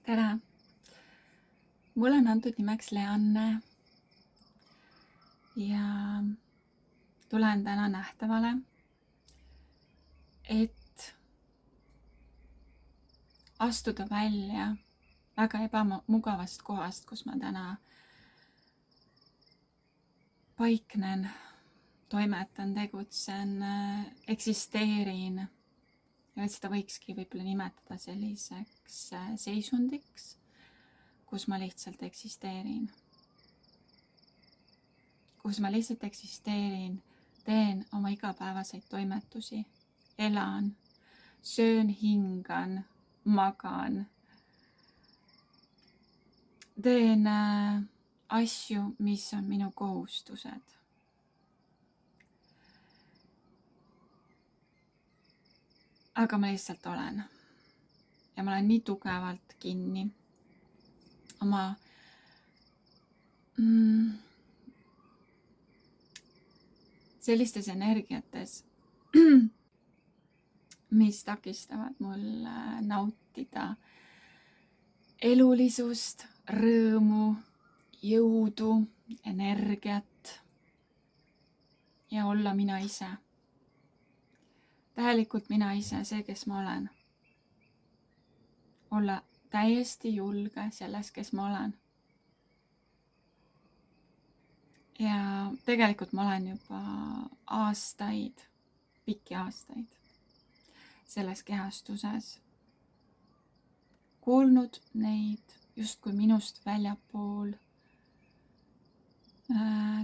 tere! Mulle on antud nimeks Leanne ja tulen täna nähtavale, et astuda välja väga ebamugavast kohast, kus ma täna paiknen, toimetan, tegutsen, eksisteerin. Ja et seda võikski võib-olla nimetada selliseks seisundiks, kus ma lihtsalt eksisteerin. Kus ma lihtsalt eksisteerin, teen oma igapäevaseid toimetusi, elan, söön, hingan, magan. Teen asju, mis on minu kohustused. Aga ma lihtsalt olen. Ja ma olen nii tugevalt kinni oma sellistes energiates, mis takistavad mul nautida elulisust, rõõmu, jõudu, energiat ja olla mina ise. Täielikult mina ise, see, kes ma olen. Olla täiesti julge selles, kes ma olen. Ja tegelikult ma olen juba aastaid, pikki aastaid selles kehastuses kuulnud neid justkui minust väljapool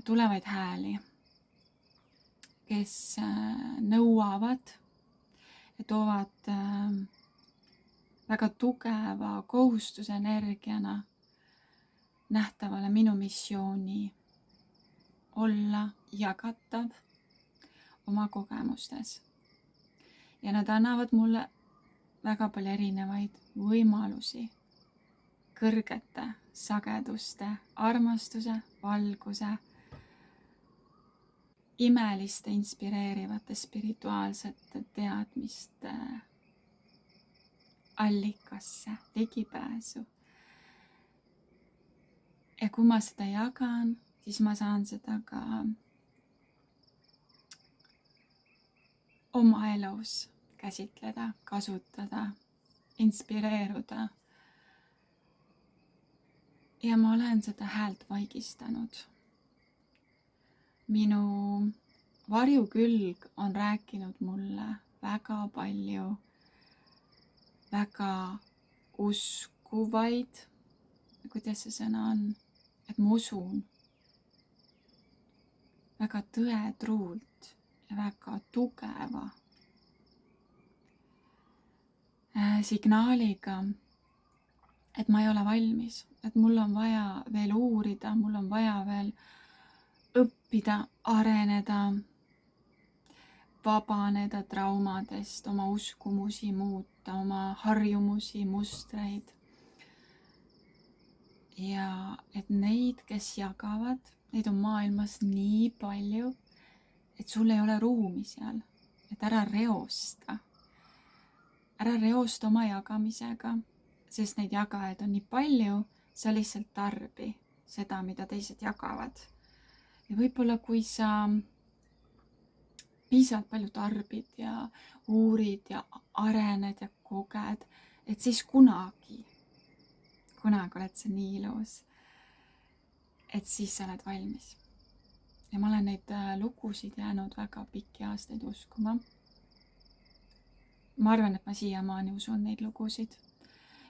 tulevaid hääli, kes nõuavad ja toovad väga tugeva kohustuse energiana nähtavale minu missiooni olla jagatav oma kogemustes. Ja nad annavad mulle väga palju erinevaid võimalusi kõrgete sageduste, armastuse, valguse, imeliste, inspireerivate, spirituaalsete teadmiste allikasse, ligipääsu. Ja kui ma seda jagan, siis ma saan seda ka oma elus käsitleda, kasutada, inspireeruda. Ja ma olen seda häält vaigistanud. Minu varjukülg on rääkinud mulle väga palju, väga uskuvaid, kuidas see sõna on, et ma usun väga tõetruult ja väga tugeva signaaliga, et ma ei ole valmis, et mul on vaja veel uurida, mul on vaja veel õppida, areneda, vabaneda traumadest, oma uskumusi muuta, oma harjumusi, mustreid. Ja et neid, kes jagavad, neid on maailmas nii palju, et sul ei ole ruumi seal, et ära reosta. Ära reosta oma jagamisega, sest neid jagajaid on nii palju, sa lihtsalt tarbi seda, mida teised jagavad. Ja võib-olla kui sa piisavalt palju tarbid ja uurid ja arened ja koged, et siis kunagi oled sa nii ilus, et siis sa oled valmis. Ja ma olen neid lugusid jäänud väga pikki aastaid uskuma. Ma arvan, et ma siiamaani usun neid lugusid.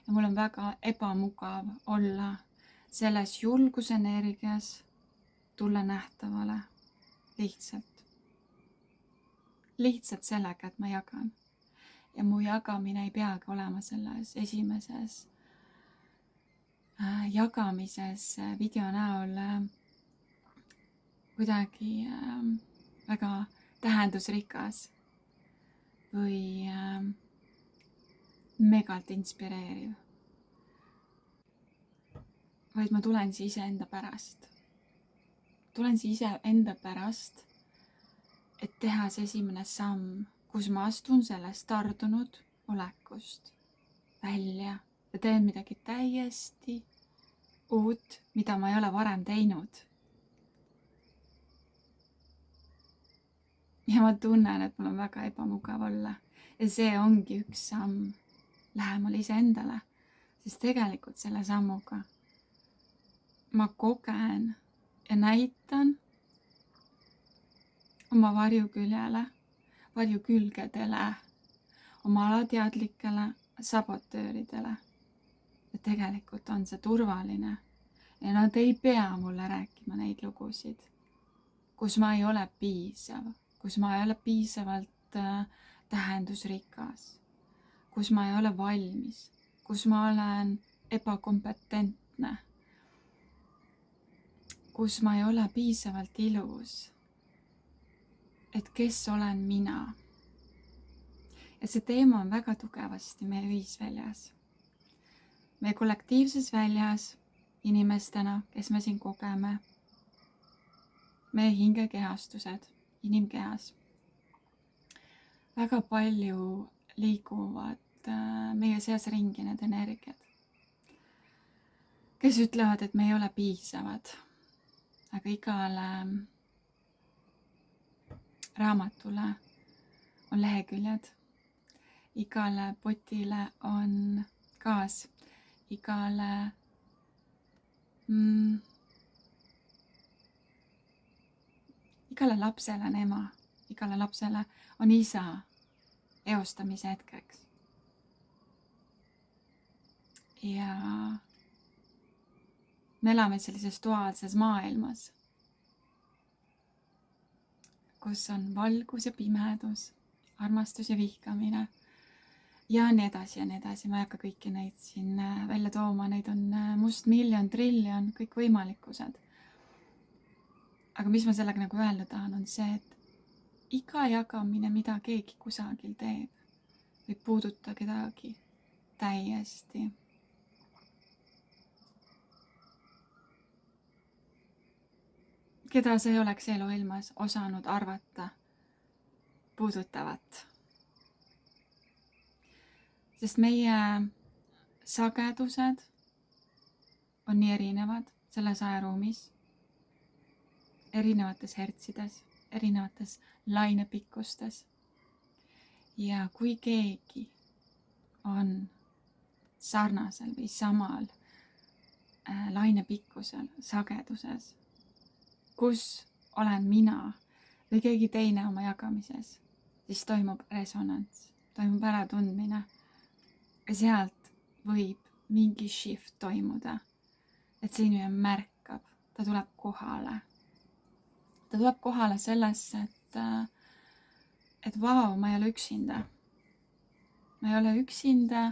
Ja mul on väga ebamugav olla selles julgusenergias, tulla nähtavale lihtsalt sellega, et ma jagan. Ja mu jagamine ei peagi olema selles esimeses jagamises video näol kuidagi väga tähendusrikas või megalt inspireeriv. Vaid ma tulen siis enda pärast. Tulen siis enda pärast, et teha see esimene samm, kus ma astun sellest tardunud olekust välja ja teen midagi täiesti uut, mida ma ei ole varem teinud. Ja ma tunnen, et mul on väga ebamugav olla. Ja see ongi üks samm lähemale iseendale, sest tegelikult selle sammuga ma kogen ja näitan oma varjukülgedele, oma alateadlikele sabotööridele. Ja tegelikult on see turvaline ja nad ei pea mulle rääkima neid lugusid, kus ma ei ole piisav, kus ma ei ole piisavalt tähendusrikas, kus ma ei ole valmis, kus ma olen ebakompetentne, kus ma ei ole piisavalt ilus, et kes olen mina. Ja see teema on väga tugevasti meie ühisväljas, meie kollektiivses väljas inimestena, kes me siin kogeme, meie hingekehastused inimkehas. Väga palju liiguvad meie seas ringi need energiad, kes ütlevad, et me ei ole piisavad, aga igale raamatule on leheküljed, igale potile on gaas, igale lapsele on ema, igale lapsele on isa eostamise hetkeks. Ja me elame sellises duaalses maailmas, kus on valgus ja pimedus, armastus ja vihkamine ja nii edasi ja nii edasi. Ma ei hakka kõiki neid siin välja tooma, neid on mustmiljon, triljon, kõik võimalikkused. Aga mis ma sellega nagu öelda tahan, on see, et iga jagamine, mida keegi kusagil teeb, võib puuduta kedagi täiesti. Keda sa ei oleks eluilmas osanud arvata puudutavat. Sest meie sagedused on nii erinevad selles ajaruumis, erinevates hertsides, erinevates lainepikkustes. Ja kui keegi on sarnasel või samal lainepikkusel, sageduses, kus olen mina või keegi teine oma jagamises, siis toimub resonants, toimub äratundmine. Ja sealt võib mingi shift toimuda, et see inimene märkab, ta tuleb kohale. Ta tuleb kohale sellesse, et vau, ma ei ole üksinda. Ma ei ole üksinda.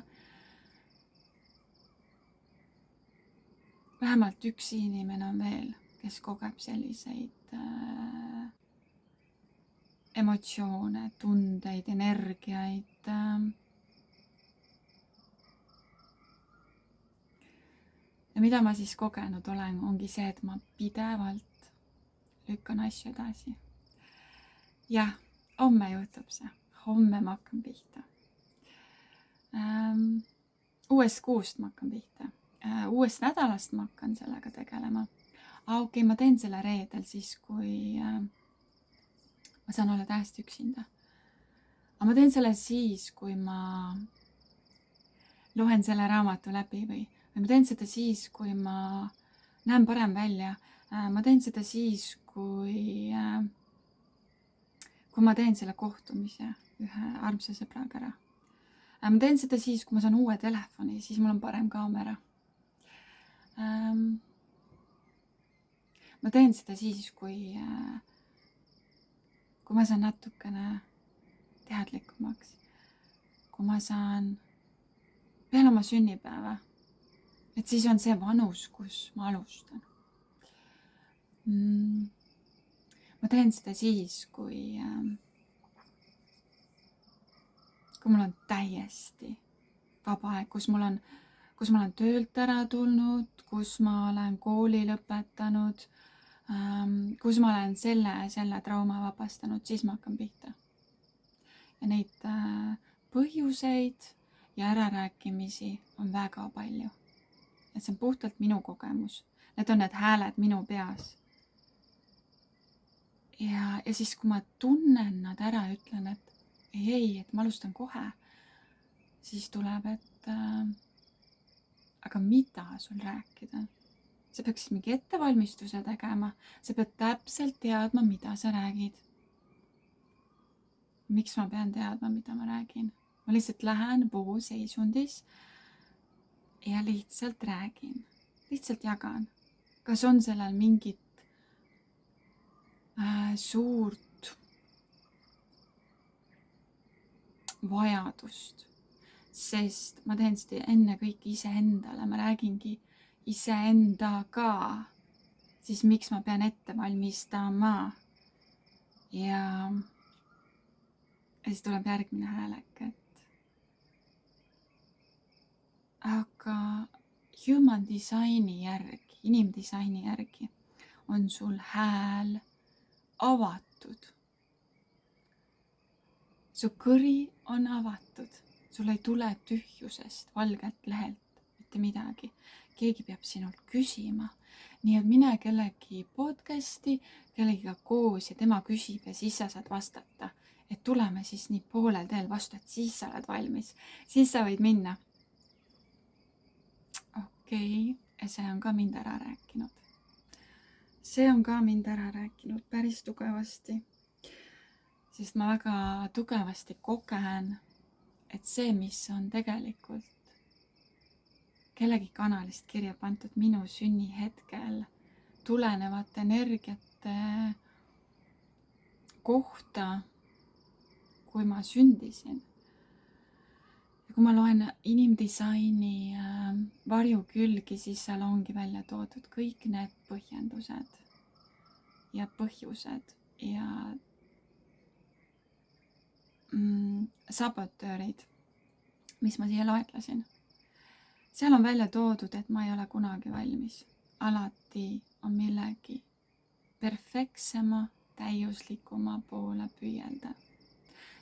Vähemalt üks inimene on veel, kes kogeb selliseid emotsioone, tundeid, energiaid. Ja mida ma siis kogenud olen, ongi see, et ma pidevalt lükkan asju edasi. Jah, homme juhtub see. Homme ma hakkan pihta. Uuest kuust ma hakkan pihta. Uuest nädalast ma hakkan sellega tegelema. Okei, ma teen selle reedel siis, kui ma saan olla täiesti üksinda. Aga ma teen selle siis, kui ma loen selle raamatu läbi või ma teen seda siis, kui ma näen parem välja. Ma teen seda siis, kui ma teen selle kohtumise ühe armsa sõbraga ära. Ma teen seda siis, kui ma saan uue telefoni, siis mul on parem kaamera. Ma teen seda siis, kui ma saan natukene teadlikumaks. Kui ma saan peale oma sünnipäeva. Et siis on see vanus, kus ma alustan. Ma teen seda siis, kui mul on täiesti vaba aeg, kus ma olen töölt ära tulnud, kus ma olen kooli lõpetanud, kus ma olen selle trauma vabastanud, siis ma hakkan pihta. Ja neid põhjuseid ja ärarääkimisi on väga palju. Et see on puhtalt minu kogemus. Need on need hääled minu peas. Ja siis, kui ma tunnen nad ära ja ütlen, et ei, et ma alustan kohe, siis tuleb, et aga mida sul rääkida? Sa peaksid mingi ettevalmistuse tegema, sa pead täpselt teadma, mida sa räägid. Miks ma pean teadma, mida ma räägin? Ma lihtsalt lähen vooseisundis ja lihtsalt räägin, lihtsalt jagan. Kas on sellel mingit suurt vajadust, sest ma teen seda enne kõik iseendale, ma räägingi iseendaga, siis miks ma pean ette valmistama? Ja siis tuleb järgmine häälek, et aga human designi järgi, inimdisaini järgi on sul hääl avatud. Su kõri on avatud, sul ei tule tühjusest, valgelt lehelt mitte midagi. Keegi peab sinult küsima. Nii et mine kellegi podcasti, kellegiga koos ja tema küsib ja siis sa saad vastata. Et tuleme siis nii poolel teel vastu, et siis sa oled valmis. Siis sa võid minna. Okei, ja see on ka mind ära rääkinud. See on ka mind ära rääkinud päris tugevasti. Sest ma väga tugevasti kogen, et see, mis on tegelikult kellegi kanalist kirja pandud minu sünnihetkel tulenevate energiate kohta, kui ma sündisin. Ja kui ma loen inimdisaini varjukülgi, siis seal ongi välja toodud kõik need põhjendused ja põhjused ja sabotöörid, mis ma siia loetlesin. Seal on välja toodud, et ma ei ole kunagi valmis. Alati on millegi perfektsema, täiuslikuma poole püüelda.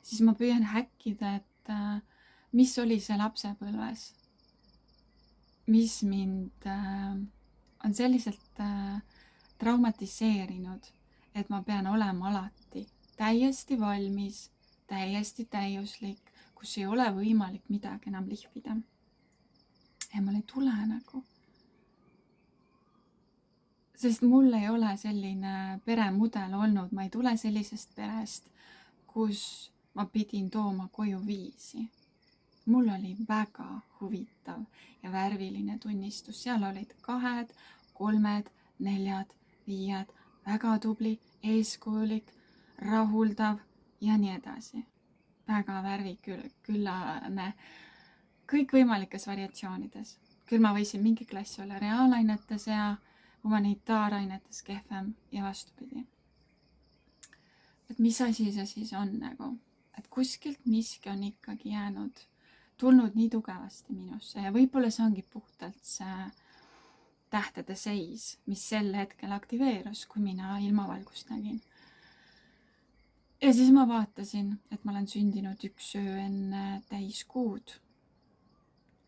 Siis ma püüan häkkida, et mis oli see lapsepõlves, mis mind on selliselt traumatiseerinud, et ma pean olema alati täiesti valmis, täiesti täiuslik, kus ei ole võimalik midagi enam lihvida. Ja mul ei tule nagu. Sest mul ei ole selline peremudel olnud, ma ei tule sellisest perest, kus ma pidin tooma koju 5. Mul oli väga huvitav ja värviline tunnistus. Seal olid 2, 3, 4, 5, väga tubli, eeskujulik, rahuldav ja nii edasi. Väga värviküllane, kõikvõimalikes variatsioonides. Küll ma võisin mingi klass olla reaalainetes ja humanitaarainetes kehvem ja vastupidi. Et mis asi see siis on nagu? Et kuskilt miski on ikkagi jäänud, tulnud nii tugevasti minusse ja võib-olla see ongi puhtalt see tähtede seis, mis sel hetkel aktiveerus, kui mina ilmavalgust nägin. Ja siis ma vaatasin, et ma olen sündinud 1 öö enne täiskuud.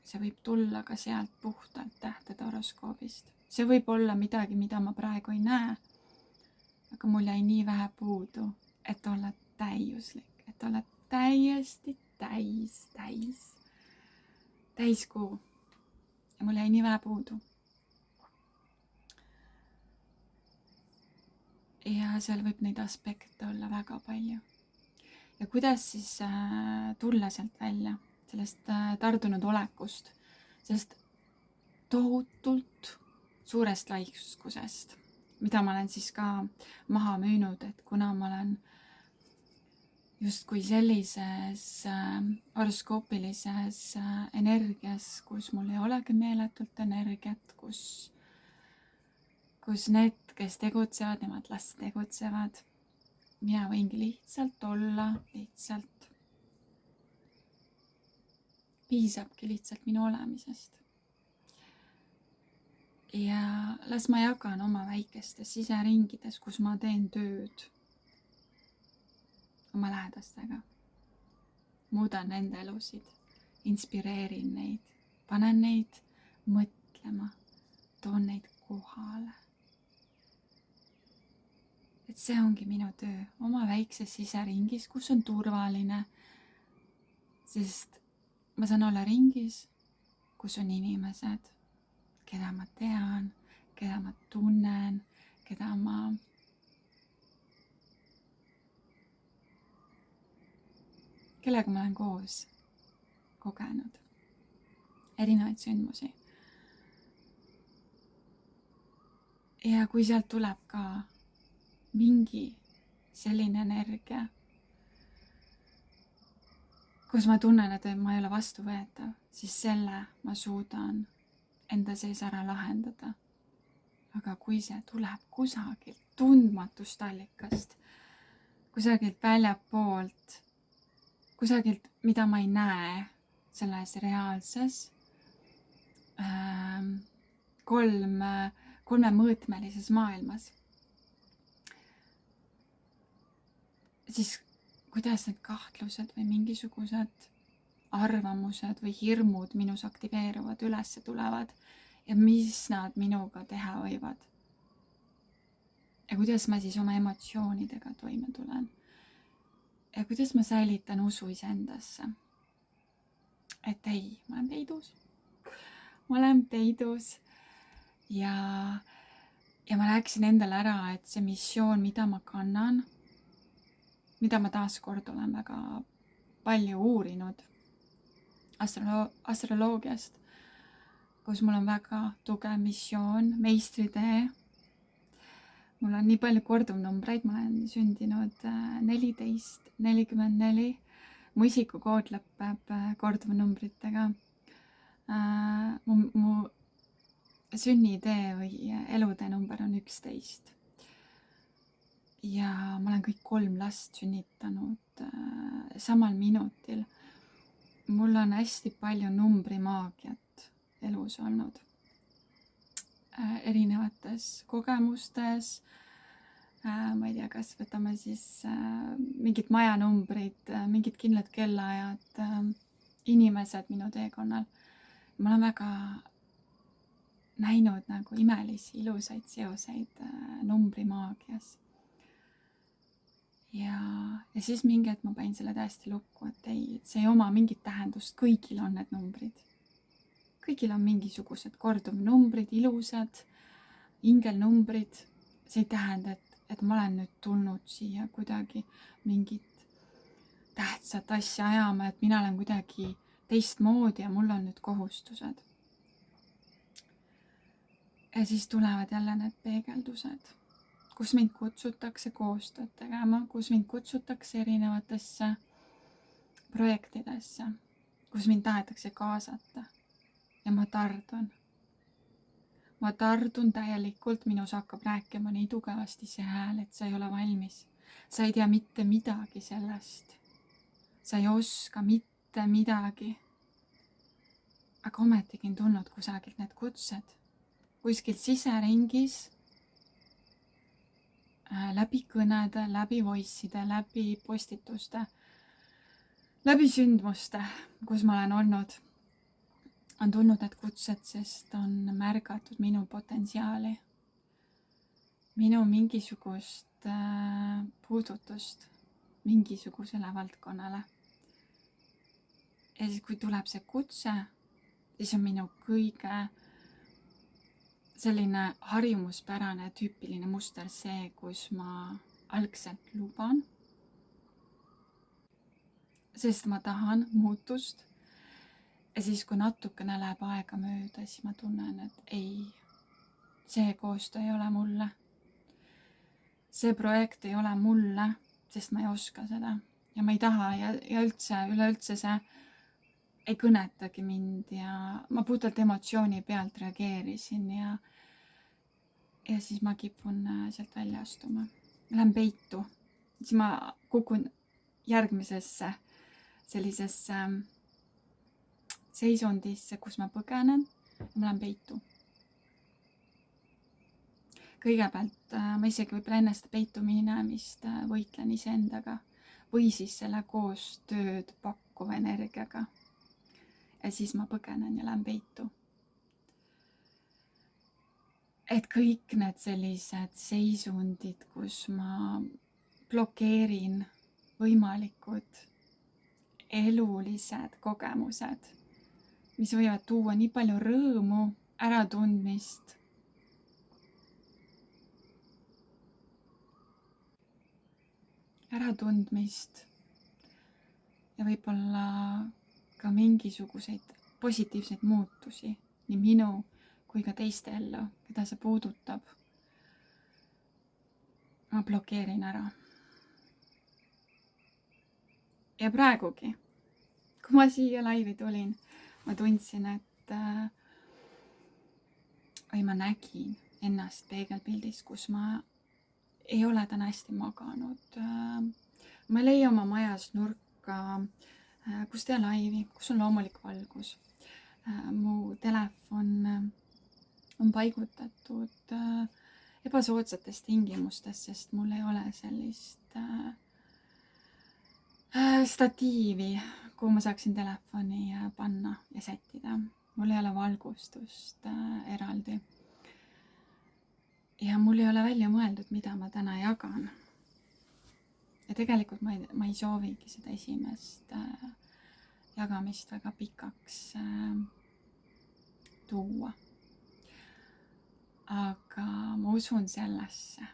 See võib tulla ka sealt puhtalt tähtede horoskoobist. See võib olla midagi, mida ma praegu ei näe. Aga mul jäi nii vähe puudu, et olla täiuslik, et olla täiesti täiskuu. Ja mul jäi nii vähe puudu. Ja seal võib neid aspekte olla väga palju. Ja kuidas siis tulla sealt välja, sellest tardunud olekust, sellest tohutult suurest laikuskusest, mida ma olen siis ka maha müünud, et kuna ma olen justkui sellises horoskoopilises energias, kus mul ei olegi meeletult energiat, kus need, kes tegutsevad, nemad las tegutsevad. Mina võingi lihtsalt olla, piisabki lihtsalt minu olemisest. Ja las ma jagan oma väikestes siseringides, kus ma teen tööd oma lähedastega. Muudan nende elusid inspireerin neid, panen neid mõtlema, toon neid kohale. Et see ongi minu töö oma väikses siseringis, kus on turvaline, sest ma saan olla ringis, kus on inimesed, keda ma tean, keda ma tunnen, kellega ma olen koos kogenud erinevaid sündmusi. Ja kui sealt tuleb ka mingi selline energia, kus ma tunnen, et ma ei ole vastuvõetav, siis selle ma suudan enda sees ära lahendada. Aga kui see tuleb kusagilt tundmatust allikast, kusagilt väljapoolt, kusagilt, mida ma ei näe selles reaalses kolmemõõtmelises maailmas, siis kuidas need kahtlused või mingisugused arvamused või hirmud minus aktiveeruvad, üles tulevad ja mis nad minuga teha võivad. Ja kuidas ma siis oma emotsioonidega toime tulen. Ja kuidas ma säilitan usu iseendasse. Et ei, ma olen peidus. Ma olen peidus ja ma rääkisin endale ära, et see missioon, mida ma kannan, mida ma taaskord olen väga palju uurinud astroloogiast, kus mul on väga tugev missioon, meistritee. Mul on nii palju korduvnumbreid, ma olen sündinud 1444. Mu isikukood lõpeb korduvnumbritega. Mu sünnitee või elutee number on 11. Ja ma olen kõik 3 last sünnitanud samal minutil. Mul on hästi palju numbrimaagiat elus olnud. Erinevates kogemustes, ma ei tea, kas võtame siis mingid majanumbrid, mingid kindlad kellaajad, inimesed minu teekonnal. Ma olen väga näinud nagu imelisi, ilusaid seoseid numbrimaagias. Ja siis mingi hetk ma panin selle täiesti lukku, et ei, et see ei oma mingit tähendust, kõigil on need numbrid. Kõigil on mingisugused korduvnumbrid, ilusad, ingelnumbrid. See ei tähenda, et ma olen nüüd tulnud siia kuidagi mingit tähtsat asja ajama, et mina olen kuidagi teistmoodi ja mul on nüüd kohustused. Ja siis tulevad jälle need peegeldused, kus mind kutsutakse koostööd tegema, kus mind kutsutakse erinevatesse projektidesse, kus mind tahetakse kaasata. Ja ma tardun. Ma tardun täielikult, minus hakkab rääkima nii tugevasti see hääl, et sa ei ole valmis. Sa ei tea mitte midagi sellest. Sa ei oska mitte midagi. Aga ometigi on tulnud kusagilt need kutsed. Kuskil siseringis, läbi kõnede, läbi voice'ide, läbi postituste, läbi sündmuste, kus ma olen olnud. On tulnud need kutsed, sest on märgatud minu potentsiaali, minu mingisugust puudutust mingisugusele valdkonnale. Ja siis, kui tuleb see kutse, siis on minu kõige selline harjumuspärane tüüpiline muster see, kus ma algselt luban, sest ma tahan muutust. Ja siis, kui natukene läheb aega mööda, siis ma tunnen, et ei, see koostöö ei ole mulle. See projekt ei ole mulle, sest ma ei oska seda. Ja ma ei taha ja üleüldse see ei kõnetagi mind ja ma puhtalt emotsiooni pealt reageerisin ja siis ma kipun sealt välja astuma. Lähen peitu. Siis ma kukun järgmisesse sellisesse seisundisse, kus ma põgenen ja ma lähen peitu. Kõigepealt ma isegi võib-olla enne seda peitu minemist võitlen iseendaga või siis selle koostööd pakkuva energiaga. ja siis ma põgenen ja lähen peitu. Et kõik need sellised seisundid, kus ma blokeerin võimalikud elulised kogemused, mis võivad tuua nii palju rõõmu, äratundmist, ja võib-olla ka mingisuguseid positiivseid muutusi nii minu kui ka teiste ellu, keda see puudutab. Ma blokeerin ära. Ja praegugi, kui ma siia laivi tulin, ma tundsin, või ma nägin ennast peegelpildis, kus ma ei ole täna hästi maganud. Ma ei leia oma majas nurka, kus teha laivi, kus on loomulik valgus. Mu telefon on paigutatud ebasoodsates tingimustes, sest mul ei ole sellist statiivi, kuhu ma saaksin telefoni panna ja sättida. Mul ei ole valgustust eraldi. Ja mul ei ole välja mõeldud, mida ma täna jagan. Ja tegelikult ma ei soovigi seda esimest jagamist väga pikaks tuua. Aga ma usun sellesse.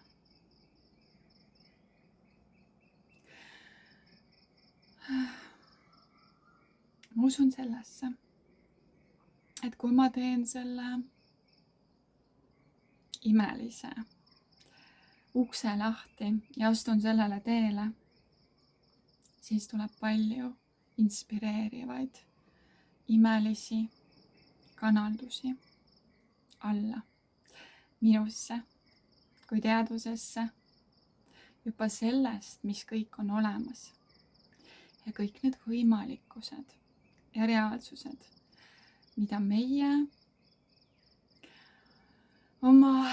Ma usun sellesse, et kui ma teen selle imelise ukse lahti ja astun sellele teele, siis tuleb palju inspireerivaid, imelisi kanaldusi alla minusse kui teadvusesse, juba sellest, mis kõik on olemas ja kõik need võimalikkused ja reaalsused, mida meie oma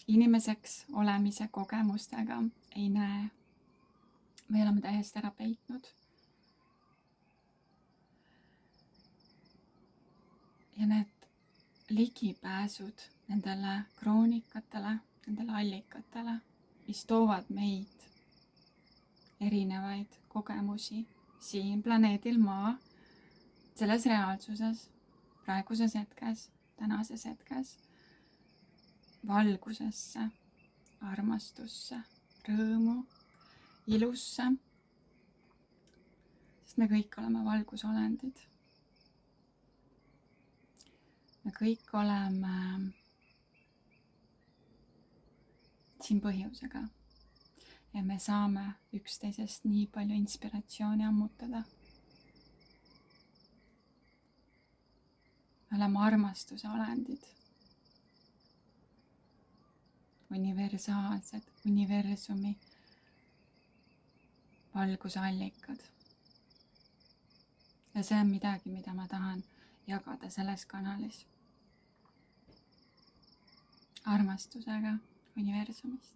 inimeseks olemise kogemustega ei näe. Me oleme täiesti ära peitnud. Ja need ligipääsud nendele kroonikatele, nendele allikatele, mis toovad meid erinevaid kogemusi siin planeedil Maa, selles reaalsuses, praeguses hetkes, tänases hetkes, valgusesse, armastusse, rõõmu, ilusse, sest me kõik oleme valgusolendid. Me kõik oleme siin põhjusega ja me saame üksteisest nii palju inspiratsiooni ammutada. Me oleme armastuse olendid. Universaalsed, universumi valgusallikad. Ja see on midagi, mida ma tahan jagada selles kanalis. Armastusega universumist.